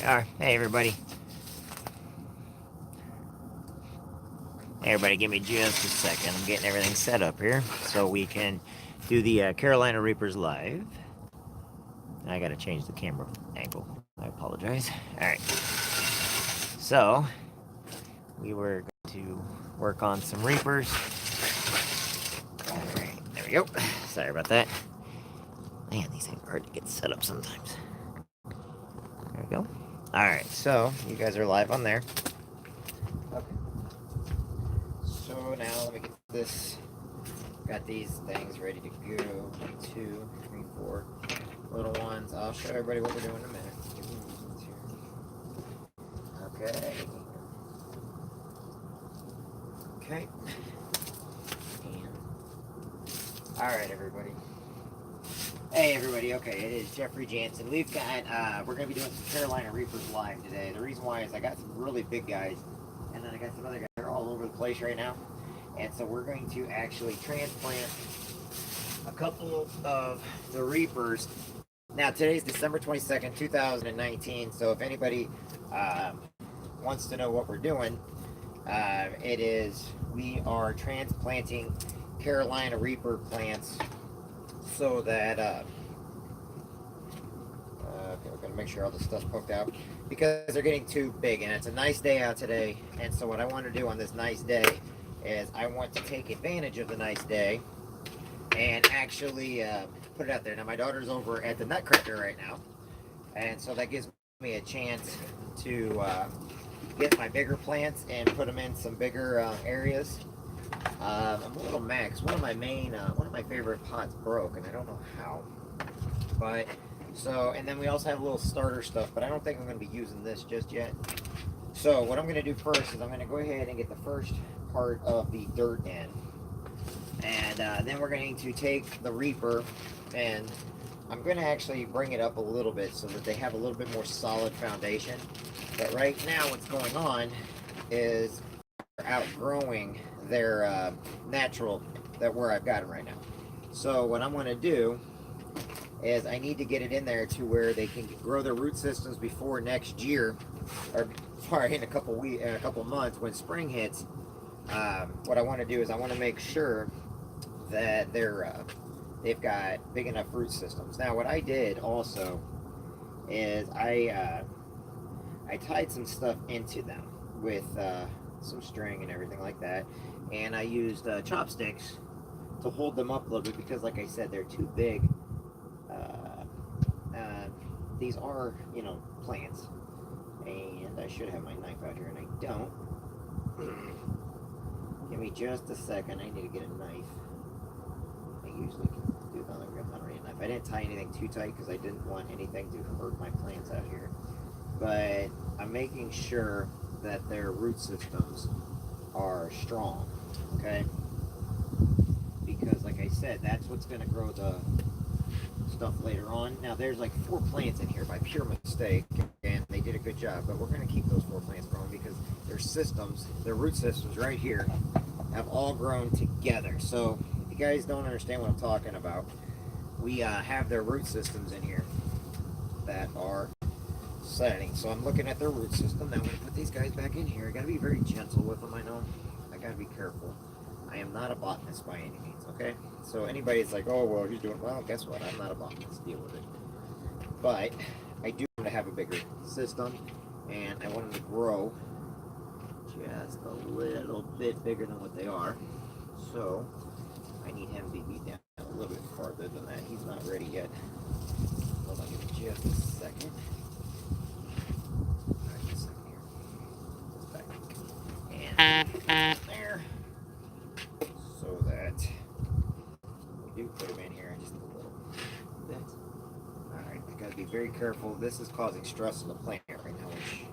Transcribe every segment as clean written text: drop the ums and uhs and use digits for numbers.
we are. Hey, everybody. Everybody, give me just a second. I'm getting everything set up here so we can do the Carolina Reapers live. I gotta change the camera angle. I apologize. Alright. So, we were going to work on some Reapers. Alright, there we go. Sorry about that. Man, these things are hard to get set up sometimes. There we go. Alright, so you guys are live on there. Okay. So now let me get this. Got these things ready to go. 1, 2, 3, 4 little ones. I'll show everybody what we're doing in a minute. Okay. Okay. Alright, everybody. Hey, everybody. Okay, it is Jeffrey Jansen. We've got, we're going to be doing some Carolina Reapers live today. The reason why is I got some really big guys, and then I got some other guys. They're all over the place right now. And so we're going to actually transplant a couple of the Reapers. Now, today's December 22nd, 2019. So if anybody wants to know what we're doing, we are transplanting Carolina Reaper plants so that, okay, we're going to make sure all the stuff's poked out because they're getting too big, and it's a nice day out today. And so what I want to do on this nice day is I want to take advantage of the nice day and actually put it out there. Now, my daughter's over at the Nutcracker right now, and so that gives me a chance to get my bigger plants and put them in some bigger areas. I'm a little max. One of my favorite pots broke, and I don't know how. But so, and then we also have a little starter stuff, but I don't think I'm going to be using this just yet. So what I'm going to do first is I'm going to go ahead and get the first part of the dirt in, and then we're going to take the Reaper, and I'm going to actually bring it up a little bit so that they have a little bit more solid foundation. But right now what's going on is they're outgrowing their natural, where I've got them right now. So what I'm going to do is I need to get it in there to where they can grow their root systems before next year, or sorry, in a couple months when spring hits. What I want to do is I want to make sure that they've got big enough root systems. Now, what I did also is I tied some stuff into them with some string and everything like that, and I used chopsticks to hold them up a little bit because, like I said, they're too big. These are, plants, and I should have my knife out here, and I don't. Give me just a second. I need to get a knife. I usually can do that. I don't need a knife. I didn't tie anything too tight because I didn't want anything to hurt my plants out here. But I'm making sure that their root systems are strong, okay? Because, like I said, that's what's going to grow the stuff later on. Now, there's like 4 plants in here by pure mistake, and they did a good job, but we're going to keep those 4 plants growing because their root systems right here have all grown together. So if you guys don't understand what I'm talking about, we have their root systems in here that are setting. So I'm looking at their root system. Now I'm going to put these guys back in here. I got to be very gentle with them. I know I got to be careful. I am not a botanist by any means, okay? So anybody's like, oh, well, he's doing well. Guess what? I'm not a botanist. Deal with it. But I do want to have a bigger system, and I want them to grow just a little bit bigger than what they are. So I need him to be beat down a little bit farther than that. He's not ready yet. Hold on, give me just a second. All right, just a second here. And there. So that we do put him in here just a little bit. Alright, I gotta be very careful. This is causing stress on the plant right now, which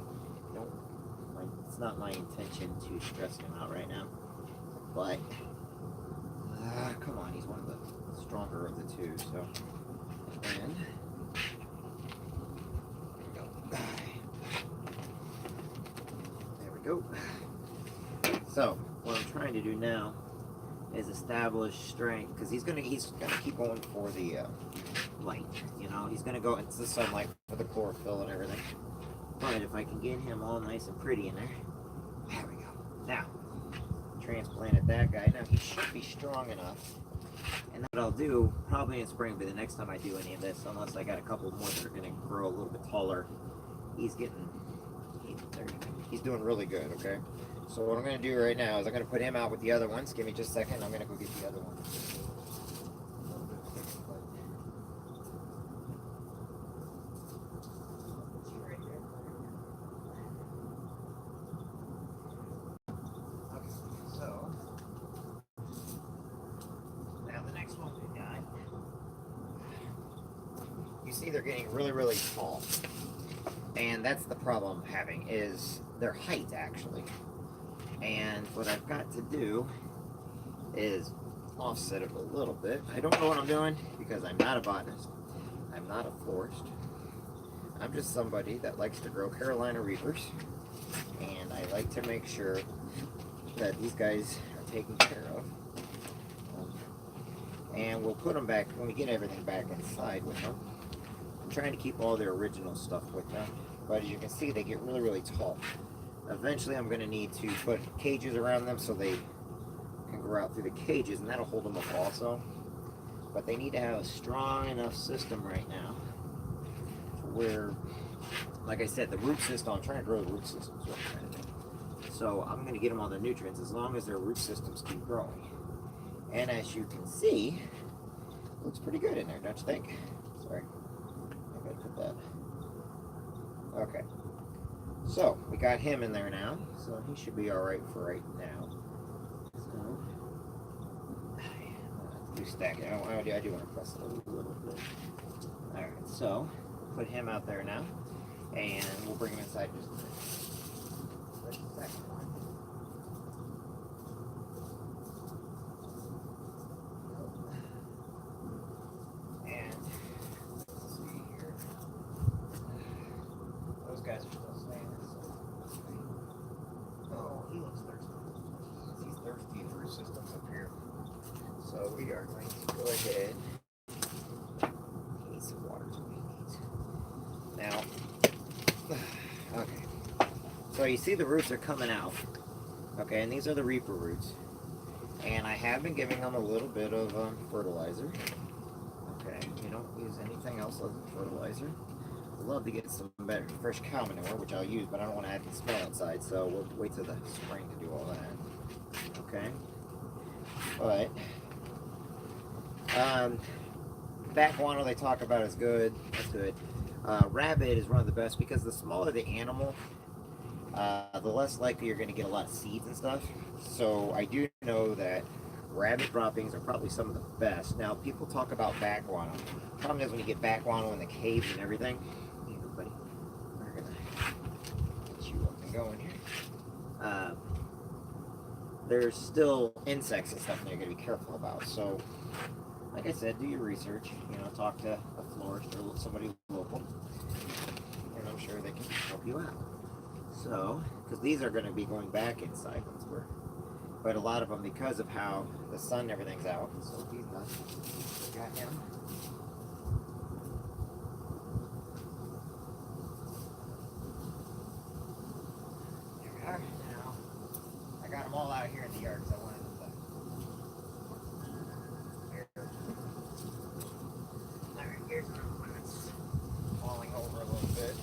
it's not my intention to stress him out right now. But come on, he's one of the stronger of the two, so and there we go. So what I'm trying to do now is establish strength, because he's gonna keep going for the light. He's gonna go into the sunlight for the chlorophyll and everything. But if I can get him all nice and pretty in there, there we go. Now, transplanted that guy. Now he should be strong enough. And what I'll do, probably in spring, but the next time I do any of this, unless I got a couple more that are going to grow a little bit taller, he's doing really good, okay? So what I'm going to do right now is I'm going to put him out with the other ones. Give me just a second. I'm going to go get the other one. You see they're getting really, really tall. And that's the problem I'm having, is their height, actually. And what I've got to do is offset it a little bit. I don't know what I'm doing because I'm not a botanist. I'm not a florist. I'm just somebody that likes to grow Carolina Reapers. And I like to make sure that these guys are taken care of. And we'll put them back when we get everything back inside with them. I'm trying to keep all their original stuff with them, but as you can see, they get really, really tall. Eventually, I'm going to need to put cages around them so they can grow out through the cages, and that'll hold them up also. But they need to have a strong enough system right now where, like I said, the root system, I'm trying to grow the root systems. What I'm trying to do. So I'm going to get them all their nutrients as long as their root systems keep growing. And as you can see, it looks pretty good in there, don't you think? Sorry. I gotta put that. Okay. So, we got him in there now. So, he should be alright for right now. So, do stack it. I do want to press it a little bit. Alright, so, put him out there now. And we'll bring him inside just a minute. There's the second one. Guys are still staying. Oh, he looks thirsty. He's thirsty for his systems up here. So we are going to go ahead. He needs some water. Is what he needs. Now, okay. So you see the roots are coming out. Okay, and these are the Reaper roots. And I have been giving them a little bit of fertilizer. Okay, you don't use anything else other than fertilizer. Love to get some better fresh cow manure, which I'll use, but I don't want to add the smell outside, so we'll wait till the spring to do all that. Okay, but bat guano they talk about is good. That's good. Rabbit is one of the best because the smaller the animal, the less likely you're going to get a lot of seeds and stuff. So I do know that rabbit droppings are probably some of the best. Now people talk about bat guano. The problem is when you get bat guano in the caves and everything. Buddy, we're gonna get you up and going here. There's still insects and stuff that you're gonna be careful about. So, like I said, do your research. You know, talk to a florist or somebody local, and I'm sure they can help you out. So, because these are going to be going back inside once we're, but a lot of them because of how the sun and everything's out. So he's not. Got him. Now, I got them all out here in the yard because I wanted them to. Alright, here's another one that's falling over a little bit.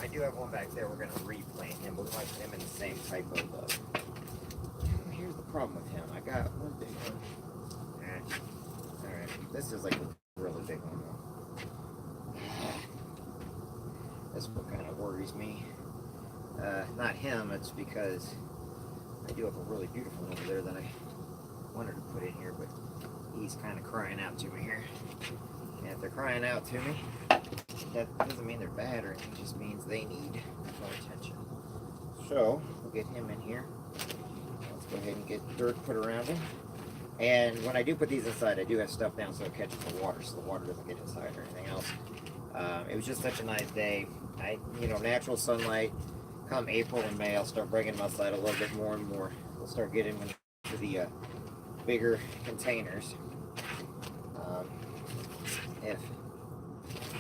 I do have one back there. We're going to replant him, but we might put him in the same type of. Here's the problem with him. I got one big one. Alright, this is like a really big one though. This one kind of worries me. Not him, it's because I do have a really beautiful one over there that I wanted to put in here, but he's kind of crying out to me here. And if they're crying out to me, that doesn't mean they're bad or anything, it just means they need more attention. So, we'll get him in here. Let's go ahead and get dirt put around him. And when I do put these inside, I do have stuff down so it catches the water, so the water doesn't get inside or anything else. It was just such a nice day. Natural sunlight. Come April and May, I'll start bringing them outside a little bit more and more. We'll start getting them into the bigger containers. If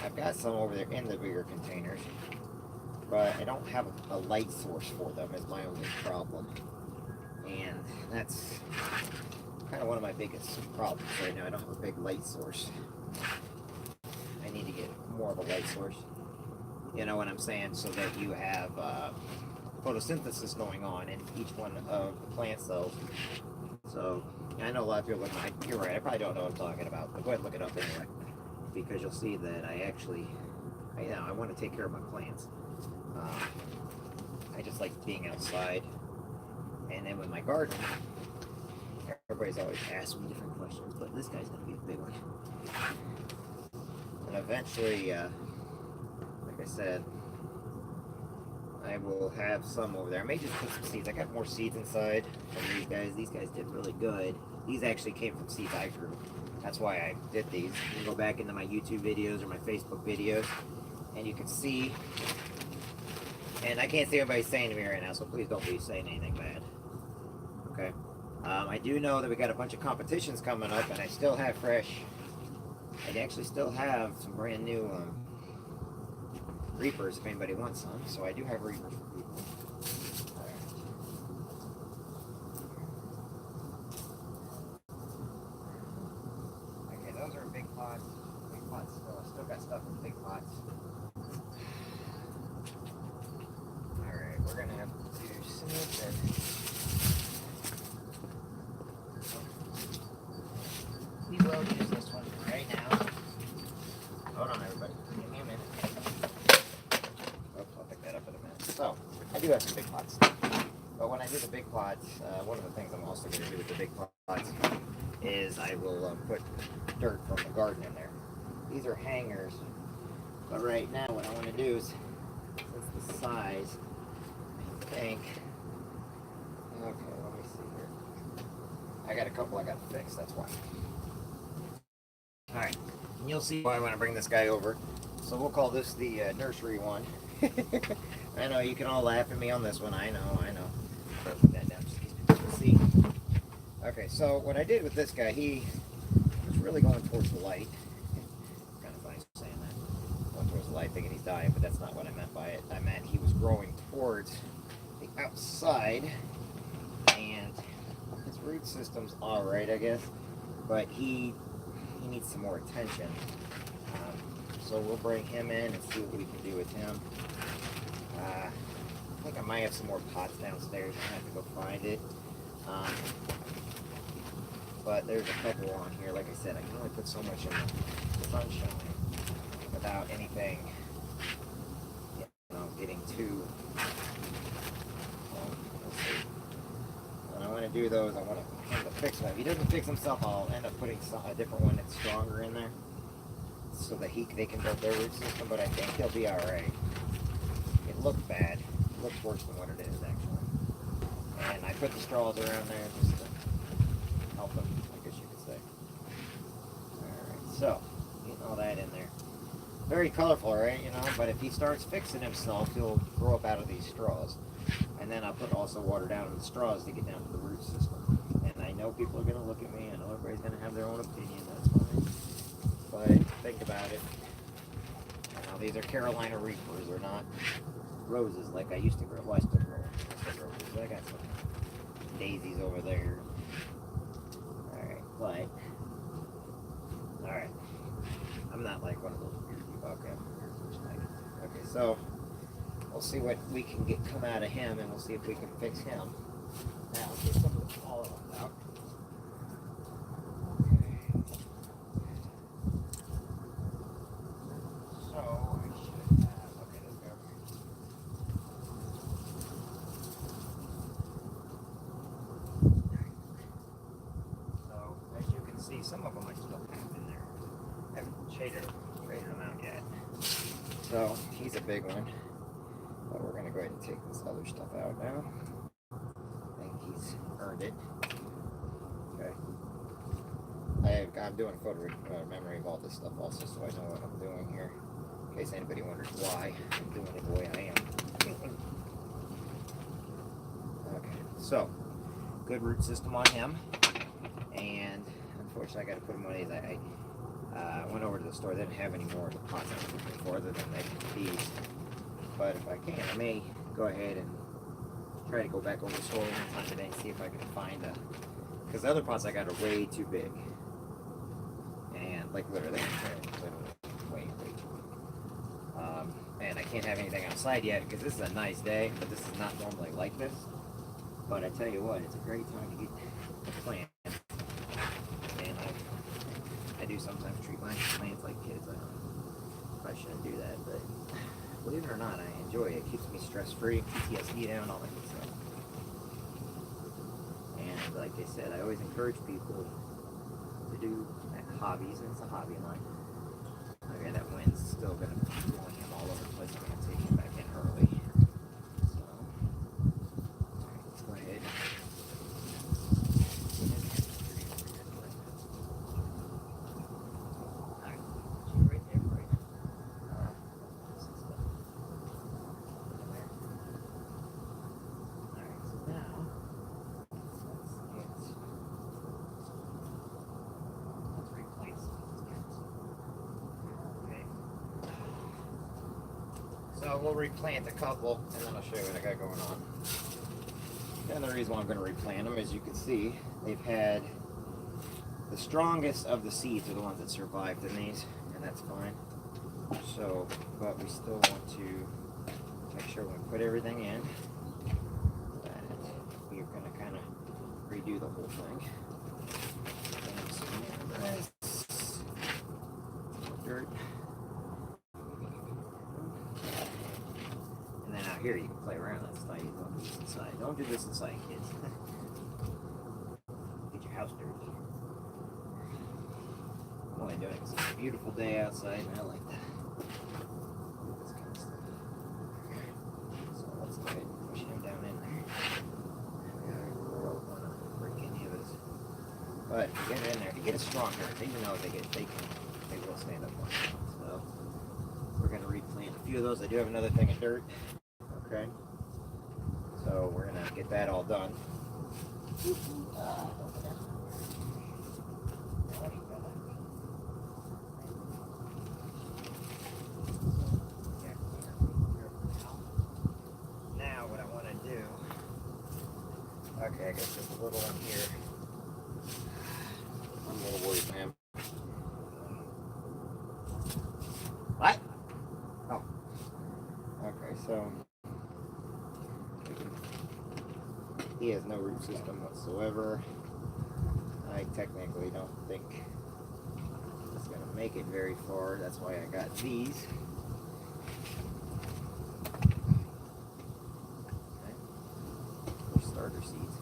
I've got some over there in the bigger containers, but I don't have a light source for them is my only problem. And that's kind of one of my biggest problems right now. I don't have a big light source. I need to get more of a light source. You know what I'm saying? So that you have photosynthesis going on in each one of the plant cells. So I know a lot of people are like, you're right, I probably don't know what I'm talking about, but go ahead and look it up anyway, because you'll see that I want to take care of my plants. I just like being outside. And then with my garden, everybody's always asking me different questions, but this guy's going to be a big one. And eventually, like I said, I will have some over there. I may just put some seeds. I got more seeds inside from these guys. These guys did really good. These actually came from seeds I grew. That's why I did these. You can go back into my YouTube videos or my Facebook videos, and you can see. And I can't see anybody saying to me right now, so please don't be saying anything bad. Okay. I do know that we got a bunch of competitions coming up, and I still have fresh. I actually still have some brand new reapers if anybody wants some. So I do have reapers for people. All right. Okay, those are big pots. Big pots still. I still got stuff in big pots. All right, we're gonna have to do something. We will use this one right now. Hold on, everybody. Give me a minute. Oops, I'll pick that up in a minute. So, I do have some big pots. But when I do the big pots, one of the things I'm also going to do with the big pots is I will put dirt from the garden in there. These are hangers. But right now, what I want to do is, since the size, I think. Okay, let me see here. I got a couple I got to fix, that's why. Alright, and you'll see why I want to bring this guy over. So we'll call this the nursery one. I know, you can all laugh at me on this one. I know. Put that down just in case people can see. Okay, so what I did with this guy, he was really going towards the light. Kind of funny saying that. Going towards the light thinking he's dying, but that's not what I meant by it. I meant he was growing towards the outside, and his root system's alright, I guess. But he needs some more attention. So we'll bring him in and see what we can do with him. I think I might have some more pots downstairs. I have to go find it. But there's a couple on here. Like I said, I can only put so much in the sunshine without anything, getting too. Let's see. When I want to do those, I want him to fix them. If he doesn't fix himself, I'll end up putting a different one that's stronger in there, so that they can build their root system. But I think he'll be all right. It looked bad. It looks worse than what it is actually. And I put the straws around there just to help him, I guess you could say. All right, so getting all that in there. Very colorful, right? But if he starts fixing himself, he'll grow up out of these straws. And then I'll put also water down in the straws to get down to the root system. And I know people are going to look at me. I know everybody's going to have their own opinion. That's fine. But think about it. Now, these are Carolina Reapers. They're not roses like I used to grow. Well, I still grow roses. I got some daisies over there. Alright, alright. I'm not like one of those weird people. Okay, so we'll see what we can come out of him, and we'll see if we can fix him. Now, let's get some of the smaller ones out. Okay. So, I should have. Okay, let's go. So, as you can see, some of them I still have in there. I haven't traded them out yet. So, he's a big one. But we're going to go ahead and take this other stuff out now. I think he's earned it. Okay. I'm doing a photo memory of all this stuff also, so I know what I'm doing here. In case anybody wonders why I'm doing it the way I am. Okay, so good root system on him. And unfortunately, I got to put him on these. I went over to the store. They didn't have any more of the pots I was looking for other than these. But if I can, I may go ahead and try to go back over the soil one time today and see if I can find a, because the other pots I got are way too big. And like literally way too big. And I can't have anything outside yet because this is a nice day, but this is not normally like this. But I tell you what, it's a great time to get a plant. And I do sometimes treat my plants like kids. I shouldn't do that, but believe it or not, I enjoy it. It keeps me stress-free, PTSD down, all that good stuff. And like I said, I always encourage people to do hobbies, and it's a hobby of mine. Okay, that wind's still going to be blowing him all over the place. I'm going to take him back in early. So, alright, let's go ahead. Alright, she's right there, right? Alright, so now, let's replace it. So we'll replant a couple, and then I'll show you what I got going on. And the reason why I'm going to replant them, as you can see, they've had the strongest of the seeds are the ones that survived in these, and that's fine. So, but we still want to make sure when we put everything in that we're going to kind of redo the whole thing. And some dirt. Here you can play around. That's why you don't do this inside. Don't do this inside, kids. Get your house dirty. I'm only doing it because it's a beautiful day outside, and I like that. This kind of stuff. So let's go ahead and push him down in there. We don't want to break any of his. But to get it in there, to get it stronger, even though they will stand up on it. So we're going to replant a few of those. I do have another thing of dirt. Okay, so we're gonna get that all done. Now, what I want to do? Okay, I guess there's a little one here. I'm a little worried, man. What? Oh. Okay, so. He has no root system whatsoever. I technically don't think it's going to make it very far. That's why I got these. Okay. For starter seeds.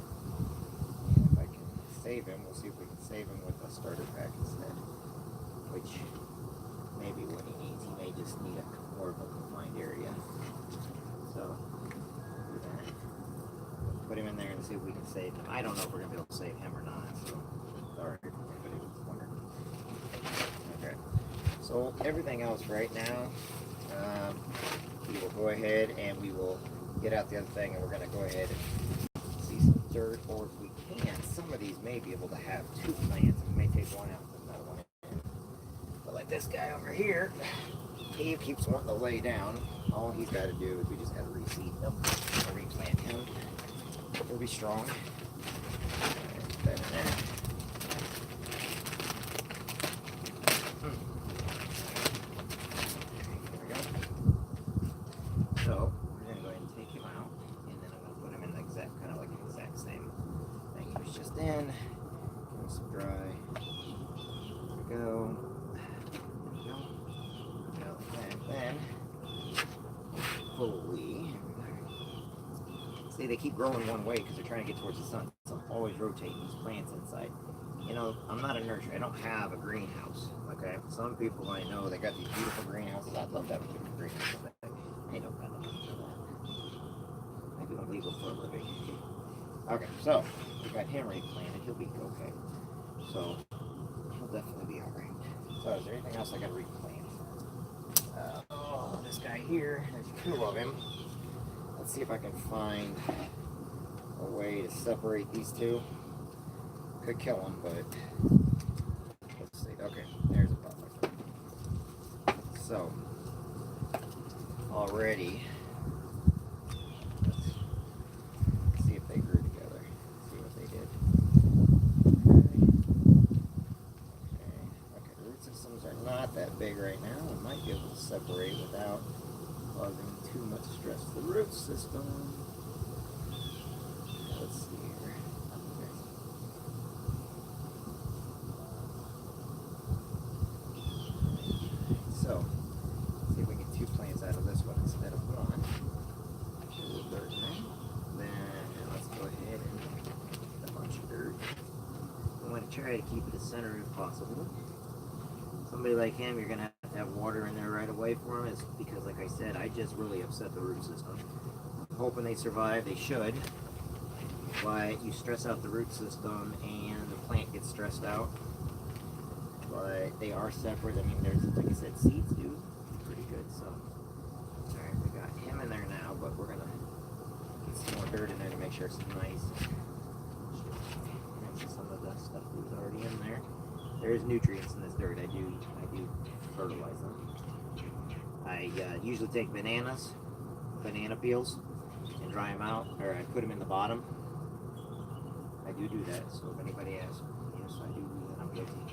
And if I can save him, we'll see if we can save him with a starter pack instead. Which may be what he needs. He may just need a more of a confined area. So, do that. Put him in there and see if we can save him. I don't know if we're going to be able to save him or not. So, sorry if anybody was wondering. Okay. So, everything else right now, we will go ahead and we will get out the other thing, and we're going to go ahead and see some dirt, or if we can, some of these may be able to have two plants, and we may take one out and another one in. But like this guy over here, he keeps wanting to lay down. All he's got to do is we just got to reseed him, or replant him. He'll be strong. That in there. There we go. So we're gonna go ahead and take him out, and then I'm gonna put him in the exact, kind of like the exact same thing he was just in. Give him some dry. There we go. There we go. And then holy. See, they keep growing one way because they're trying to get towards the sun. So I'm always rotating these plants inside. You know, I'm not a nursery. I don't have a greenhouse. Okay? Some people I know, they got these beautiful greenhouses. I'd love to have a beautiful greenhouse. But they don't got nothing for that. I do illegal for a living. Okay, so we got him replanted. He'll be okay. So he'll definitely be alright. So is there anything else I got to replant? This guy here, there's two of him. Let's see if I can find a way to separate these two. Could kill them, but let's see. Okay, there's a buffer. So already separate without causing too much stress to the root system. Let's see here. So, let's see if we can get 2 plants out of this one instead of 1. A little dirt in there. Then let's go ahead and get a bunch of dirt. I want to try to keep it as centered as possible. Somebody like him, you're going to have water in there right away for him, is because, like I said, I just really upset the root system. I'm hoping they survive. They should. But you stress out the root system and the plant gets stressed out. But they are separate. I mean, there's, like I said, seeds do pretty good. So, alright, we got him in there now, but we're going to get some more dirt in there to make sure it's nice. That's some of the stuff that was already in there. There's nutrients in this dirt. I do fertilize them. I usually take banana peels, and dry them out, or I put them in the bottom. I do that, so if anybody asks, yes, I do that. I'm guilty. I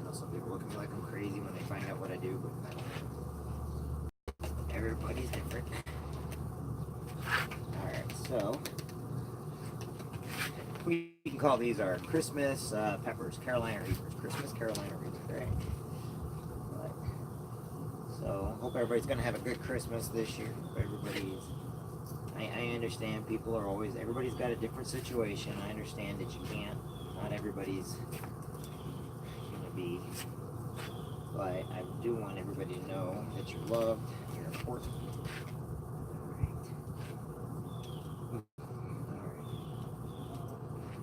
know some people look at me like I'm crazy when they find out what I do, but everybody's different. Alright, so we can call these our Christmas peppers, Carolina Reapers. Christmas Carolina Reapers, right? So, hope everybody's going to have a good Christmas this year. Everybody's, I understand people are always, everybody's got a different situation. I understand that you can't, not everybody's going to be, but I do want everybody to know that you're loved, you're important.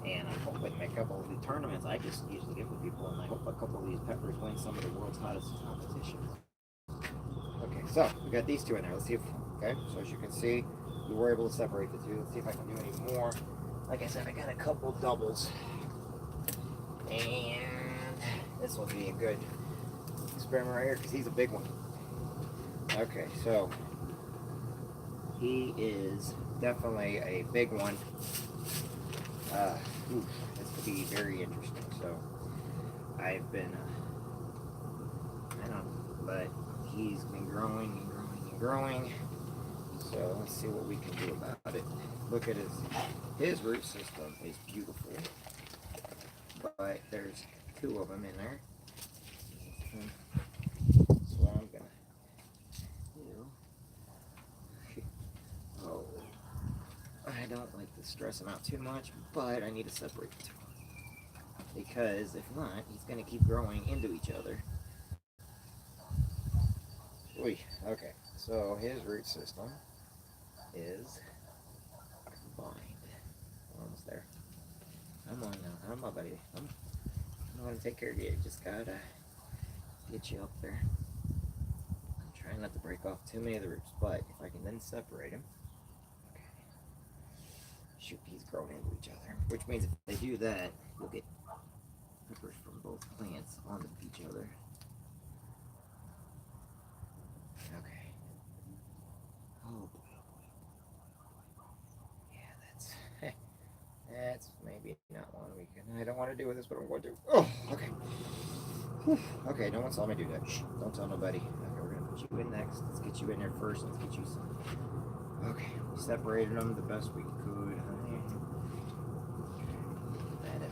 And I'm hoping a couple of the tournaments I just usually get with people, and I hope a couple of these peppers win some of the world's hottest competitions. Okay, so we got these 2 in there. Let's see if, okay, so as you can see, we were able to separate the 2. Let's see if I can do any more. Like I said, I got a couple doubles. And this will be a good experiment right here because he's a big one. Okay, so he is definitely a big one. This could be very interesting. So I've been, I don't know, but he's been growing and growing and growing. So let's see what we can do about it. Look at his root system is beautiful, but there's 2 of them in there. So what I'm gonna do. Oh, I don't like to stress him out too much, but I need to separate the 2 because if not, he's gonna keep growing into each other. Okay, so his root system is combined. We're almost there. Come on now, come on, buddy. I'm gonna take care of you. Just gotta get you up there. I'm trying not to break off too many of the roots, but if I can then separate them. Okay. Shoot, he's grown into each other, which means if they do that, you'll get peppers from both plants onto each other. Okay. Oh boy. Yeah, that's maybe not one we can. I don't want to do with this, but I'm going to. Oh, okay. Whew. Okay, no one saw me do that. Shh, don't tell nobody. Okay, we're gonna put you in next. Let's get you in there first. Let's get you some. Okay, we separated them the best we could. Put that in there.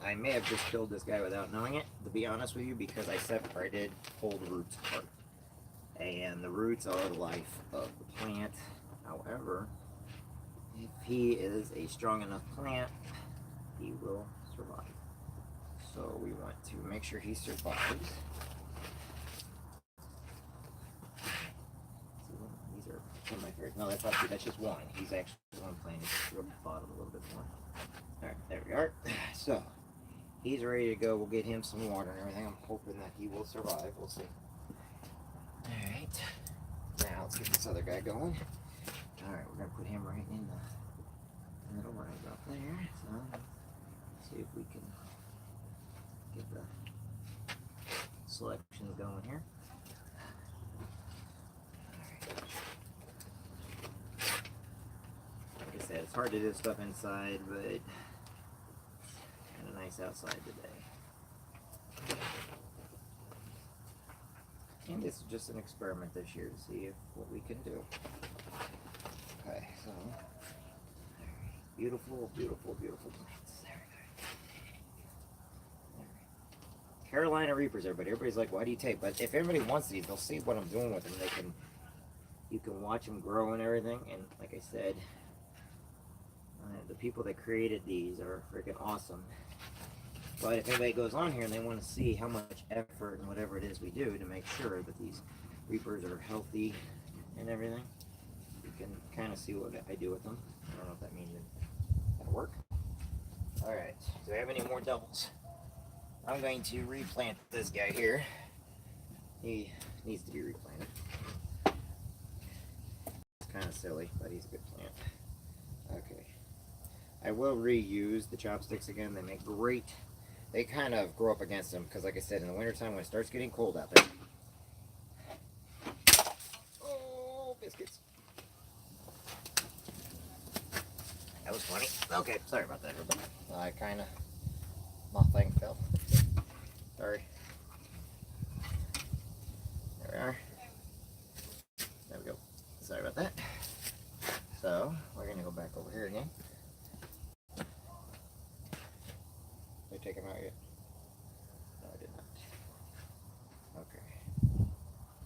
I may have just killed this guy without knowing it, to be honest with you, because I pulled the roots apart. And the roots are the life of the plant. However, if he is a strong enough plant, he will survive. So we want to make sure he survives. These are some of my favorites. No, that's not two. That's just one. He's actually one plant. He's just rubbed the bottom a little bit more. All right, there we are. So he's ready to go. We'll get him some water and everything. I'm hoping that he will survive. We'll see. All right. Now let's get this other guy going. All right, we're gonna put him right in the middle right up there. So let's see if we can get the selections going here. All right. Like I said, it's hard to do stuff inside, but kind of nice outside today. And this is just an experiment this year to see what we can do. Okay, so beautiful, beautiful, beautiful plants. There we go. Carolina Reapers, everybody. Everybody's like, why do you tape? But if everybody wants these, they'll see what I'm doing with them. You can watch them grow and everything. And like I said, the people that created these are freaking awesome. But if anybody goes on here and they want to see how much effort and whatever it is we do to make sure that these reapers are healthy and everything, you can kind of see what I do with them. I don't know if that means that'll work. Alright, do I have any more doubles? I'm going to replant this guy here. He needs to be replanted. It's kind of silly, but he's a good plant. Okay. I will reuse the chopsticks again. They make great. They kind of grow up against them because, like I said, in the wintertime when it starts getting cold out there. Oh, biscuits. That was funny. Okay, sorry about that, everybody. I kind of, my thing fell. Sorry. There we are. There we go. Sorry about that. So, we're going to go back over here again. Did I take him out yet? No, I did not. Okay.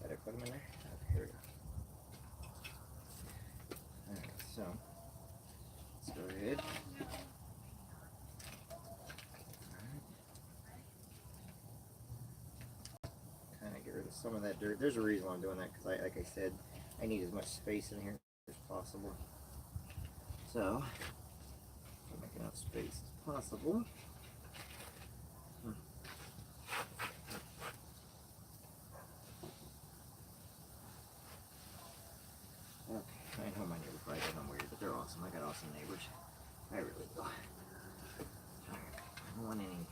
Did I put him in there? Okay, here we go. Alright, so let's go ahead. Kind of get rid of some of that dirt. There's a reason why I'm doing that because, like I said, I need as much space in here as possible. So, make enough space as possible. Okay, I know my neighbors probably think I'm weird, but they're awesome. I got awesome neighbors. I really do. I don't want any.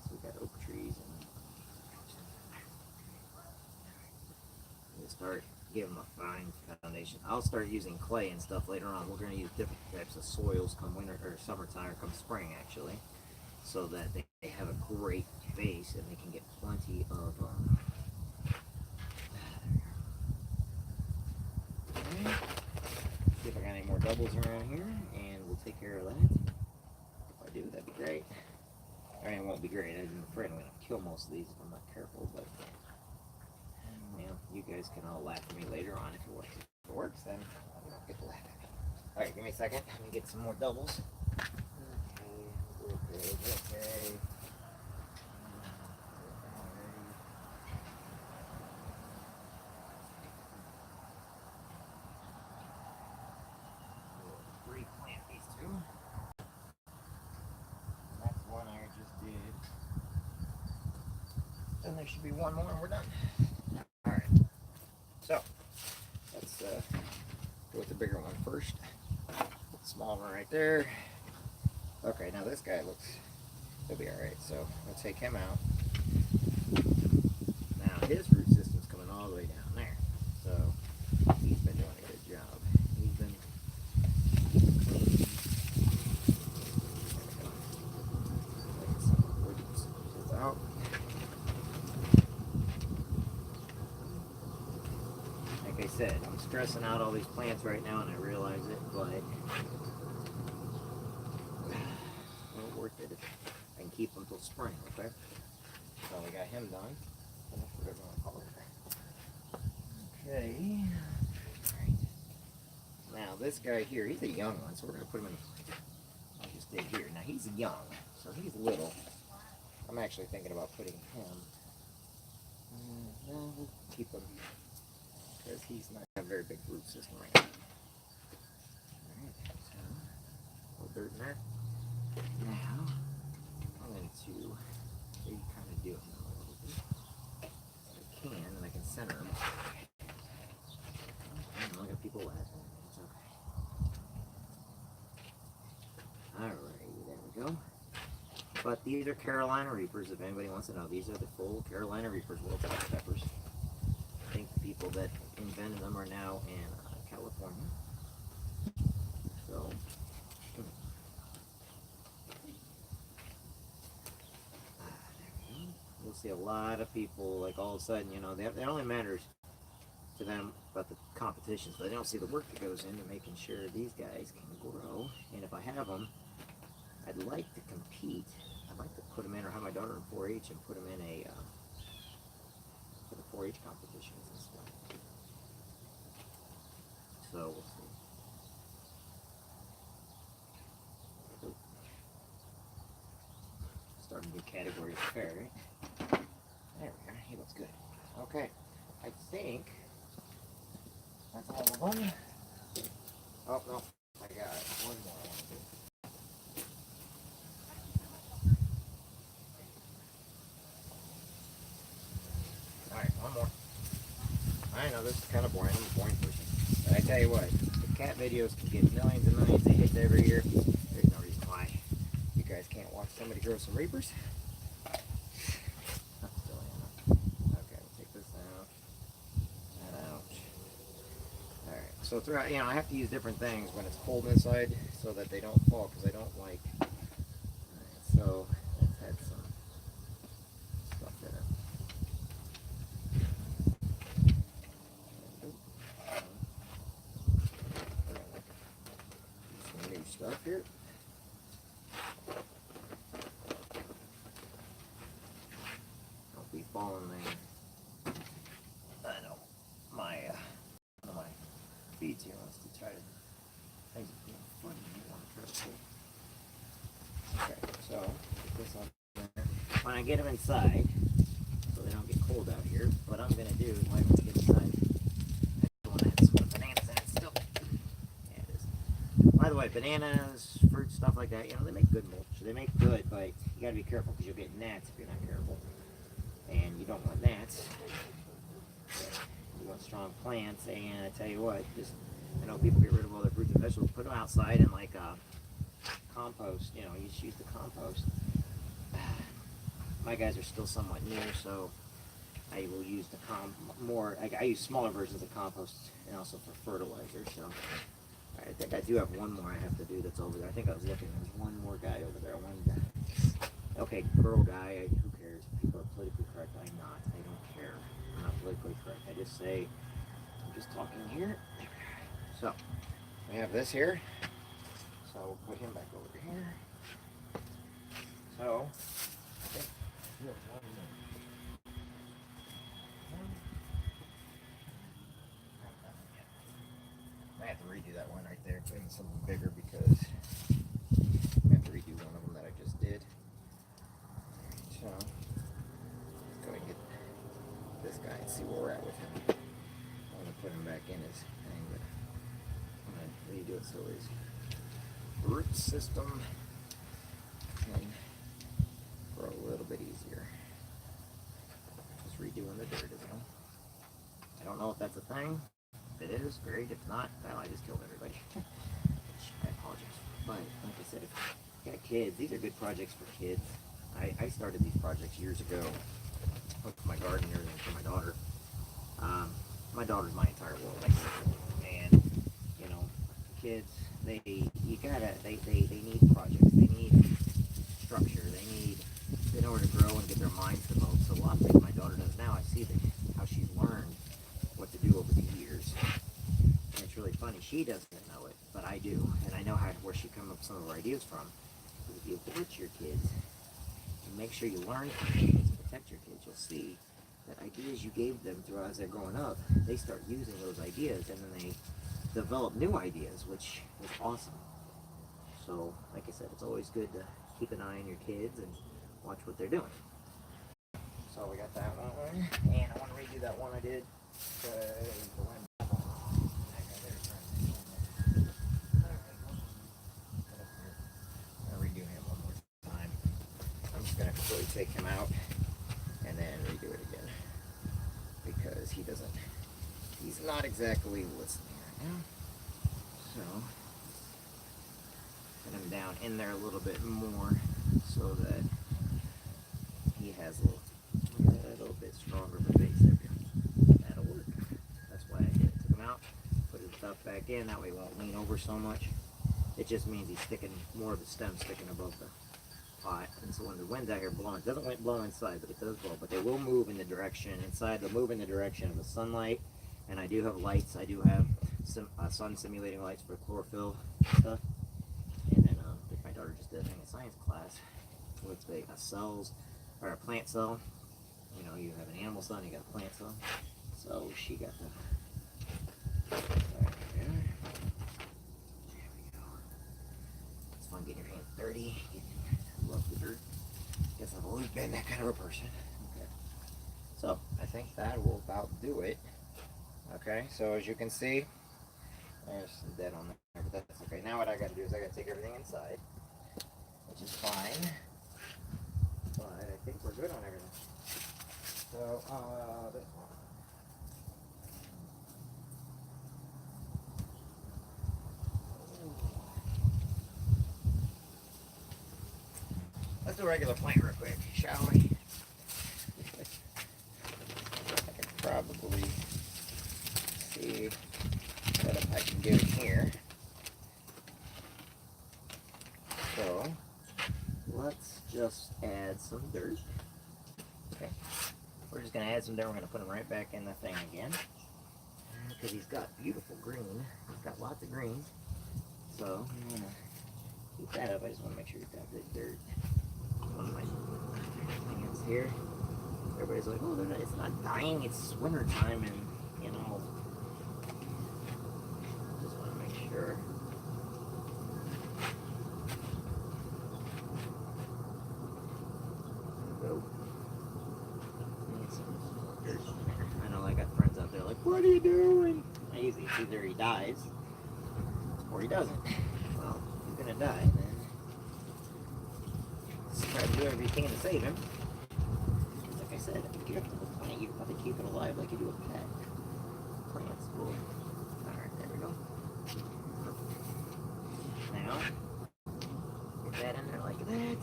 So we got oak trees and we'll start giving them a fine foundation. I'll start using clay and stuff later on. We're going to use different types of soils come winter or summertime or come spring actually, so that they have a great base and they can get plenty of see if I got any more doubles around here, and we'll take care of that. If I do, that'd be great. I mean, it won't be great. I'm afraid I'm going to kill most of these if I'm not careful, but you know, you guys can all laugh at me later on if it works. If it works, then you don't get to laugh at me. Alright, give me a second. Let me get some more doubles. Okay. Replant these two. That's one I just did. Then there should be one more and we're done. Alright. So, let's go with the bigger one first. Small one right there. Okay, now this guy he'll be alright. So, we'll take him out. Now, his root system's coming all the way down there. So, he's been doing a good job. He's been clean. Out. Like I said, I'm stressing out all these plants right now and I realize it, but not worth it if I can keep them till spring, okay? So we got him done. Whatever you want to call it. Okay. Alright. Now this guy here, he's a young one, so we're going to put him in I'll just dig here. Now he's young, so he's little. I'm actually thinking about putting him. No, we'll keep him because he's not a very big root system right now. Alright, so a little dirt in there. Now I'm going to kind of do him a little bit. If I can, and I can center him. Look at people laughing. It's okay. Alright, there we go. But these are Carolina Reapers, if anybody wants to know. These are the full Carolina Reapers, world class peppers. I think the people that invented them are now in California. So, there we go. We'll see a lot of people, like, all of a sudden, it only matters to them about the competitions, but they don't see the work that goes into making sure these guys can grow. And if I have them, I'd like to compete. I'd like to put them in, or have my daughter in 4-H and put them in for the 4-H competitions and stuff. So we'll see. Starting a new category of fair, right? There we are. He looks good. Okay. I think that's all of them. Oh, no. I got one more I want to do. Alright, one more. I know this is kind of boring. I'm a boring person. But I tell you what, the cat videos can get millions and millions of hits every year. There's no reason why you guys can't watch somebody grow some reapers. So throughout, I have to use different things when it's cold inside so that they don't fall, because I don't like. Right, so it's had some stuff in it. Some new stuff here. Don't be falling there. I know my one of my feeds here wants to try to things are being funny. You want to try to pull. Okay, so put this on there. When I get them inside, so they don't get cold out here, what I'm gonna do is when I get inside, I want to have some bananas in it still. Yeah, it is. By the way, bananas, fruit, stuff like that, they make good mulch. They make good, but you gotta be careful because you'll get gnats if you're not careful. And you don't want gnats. You want strong plants, and I tell you what, I know people get rid of all their fruits and vegetables, put them outside in like compost, you just use the compost. My guys are still somewhat new, so I will use the I use smaller versions of compost and also for fertilizer. So I think I do have one more I have to do that's over there. I think I was looking, there's one more guy over there, one guy. Okay, girl guy, who cares? People are politically correct, I'm not. I don't care. I'm not politically correct. I just say, I'm just talking here. So, we have this here. So, we'll put him back over here. So, I think we have one more. I have to redo that one right there, put in something bigger because I have to redo one of them that I just did. So, let's go ahead and get this guy and see where we're at with him. I want to put him back in his thing, but I'm going to redo it so his root system can grow a little bit easier. Just redoing the dirt, isn't it? I don't know if that's a thing. If it is, great. If not, well, I just killed everybody. I apologize. But like I said, if you got kids, these are good projects for kids. I started these projects years ago with my garden and everything for my daughter. My daughter's my entire world, and kids, they need projects. They need structure. They need, in order to grow and get their minds developed. So a lot of things my daughter does now, I see how she's learned what to do over the years. And it's really funny. She doesn't know it, but I do, and I know where she comes up with some of her ideas from. If you watch your kids, and make sure you learn from your kids, protect your kids, you'll see that ideas you gave them throughout as they're growing up, they start using those ideas, and then they develop new ideas, which is awesome. So, like I said, it's always good to keep an eye on your kids and watch what they're doing. So we got that one, and I want to redo that one I did. I'll redo him one more time. I'm just going to completely take him out and then redo it again because he's not exactly listening right now. So, put him down in there a little bit more so that he has a little bit stronger of a base there. That'll work. That's why I did it. Took him out, put his stuff back in, that way he won't lean over so much. It just means he's sticking, more of the stem sticking above the hot, and so when the wind's out here blowing, it doesn't blow inside, but it does blow. But they will move in the direction inside. They'll move in the direction of the sunlight, and I do have lights. I do have some sun simulating lights for chlorophyll stuff. And then my daughter just did a science class with a cells or a plant cell. You know, you have an animal cell, and you got a plant cell. So she got the. There we go. It's fun getting your hands dirty. I love the dirt. Guess I've always been that kind of a person. Okay. So I think that will about do it. Okay. So as you can see, there's some dead on there, but that's okay. Now what I got to do is I got to take everything inside, which is fine. But I think we're good on everything. So this one. Let's do a regular plant real quick, shall we? I can probably see what I can do here. So let's just add some dirt. Okay. We're just going to add some dirt. We're going to put him right back in the thing again. Because he's got beautiful green. He's got lots of green. So I'm going to keep that up. I just want to make sure you've got good dirt. One of my plants here. Everybody's like, oh, it's not dying. It's winter time, and you know, just want to make sure. Go. I know I got friends out there like, what are you doing? I usually it's either he dies or he doesn't. Well, he's gonna die then. Try to do everything to save him. Like I said, if you have to plant, you have to keep it alive like you do a pet. Plants will. Alright, there we go. Now, get that in there like that.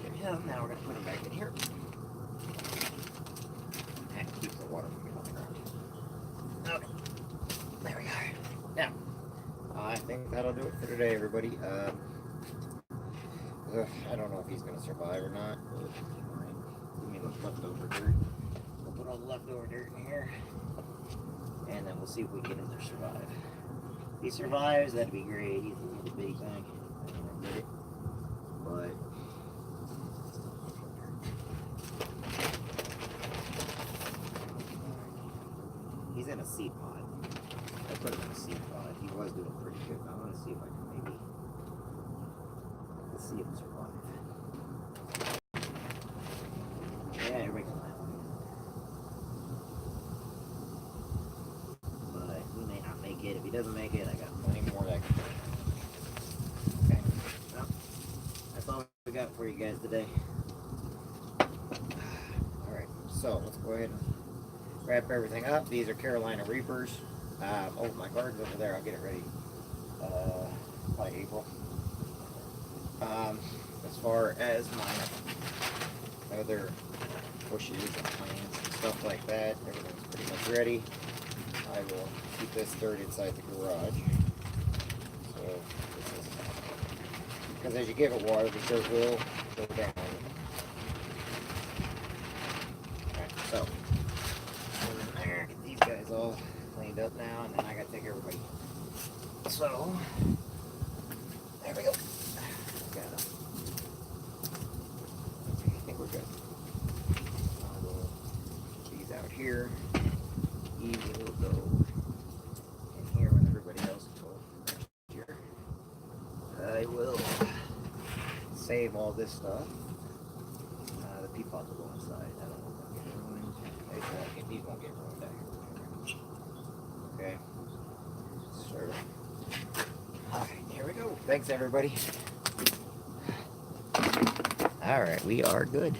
There we go. Now we're going to put him back in here. That keeps the water from getting on the ground. Okay. There we go. Now, I think that'll do it for today, everybody. I don't know if he's going to survive or not. Give me the leftover dirt. We'll put all the leftover dirt in here. And then we'll see if we can get him to survive. If he survives, that'd be great. He's a little bitty thing. I don't admit it. But he's in a seed pod. I put him in a seed pod. He was doing pretty good. I want to see if I can maybe see him survive. Yeah, everybody can laugh. But he may not make it. If he doesn't make it, I got plenty more that I can do. Okay. Well, that's all we got for you guys today. Alright, so let's go ahead and wrap everything up. These are Carolina Reapers. Oh, my garden's over there. I'll get it ready by April. As far as my other bushes and plants and stuff like that, everything's pretty much ready. I will keep this dirt inside the garage. So this is because as you give it water, the dirt will go down. Alright, so put in there, get these guys all cleaned up now, and then I gotta take everybody. So there we go. Here, he will go in here with everybody else until next year. I will save all this stuff. The pea pods will go inside. I don't know if they'll get ruined. These won't get ruined out here. Okay. So, alright, here we go. Thanks, everybody. Alright, we are good.